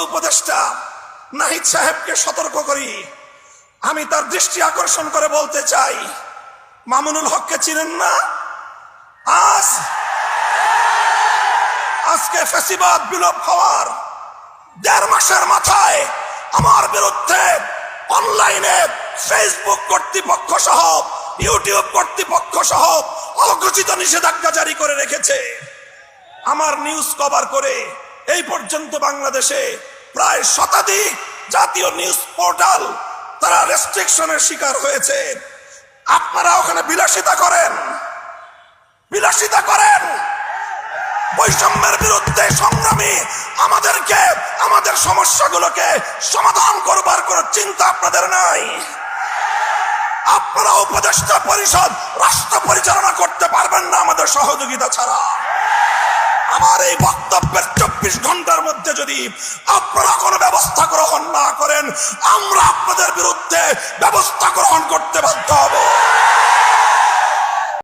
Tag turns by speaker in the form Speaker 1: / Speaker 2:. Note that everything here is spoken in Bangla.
Speaker 1: উপদেষ্টা নাহিদ সাহেবকে সতর্ক করি, আমি তার দৃষ্টি আকর্ষণ করে বলতে চাই, মামুনুল হককে চিনেন না? আজকে ফ্যাসিবাদ বিলোপ হওয়ার 1.5 মাসের মাথায় আমার বিরুদ্ধে অনলাইনে ফেসবুক কর্তৃপক্ষ সহ ইউটিউব কর্তৃপক্ষ সহ অঘোষিত নিষেধাজ্ঞা জারি করে রেখেছে। আমার নিউজ কভার করে এই পর্যন্ত বাংলাদেশে প্রায় শতাধিক জাতীয় নিউজ পোর্টাল তারা রেস্ট্রিকশনের শিকার হয়েছে। আপনারা ওখানে বিলাসিতা করেন, বৈষম্যের বিরুদ্ধে সংগ্রামী আমাদেরকে আমাদের সমস্যাগুলোকে সমাধান করবার কোনো চিন্তা আপনাদের নাই। আপনারা উপদেষ্টা পরিষদ রাষ্ট্র পরিচালনা করতে পারবেন না আমাদের সহযোগিতা ছাড়া। আমার এই বক্তব্যের 24 ঘন্টার মধ্যে যদি আপনারা কোনো ব্যবস্থা গ্রহণ না করেন, আমরা আপনাদের বিরুদ্ধে ব্যবস্থা গ্রহণ করতে বাধ্য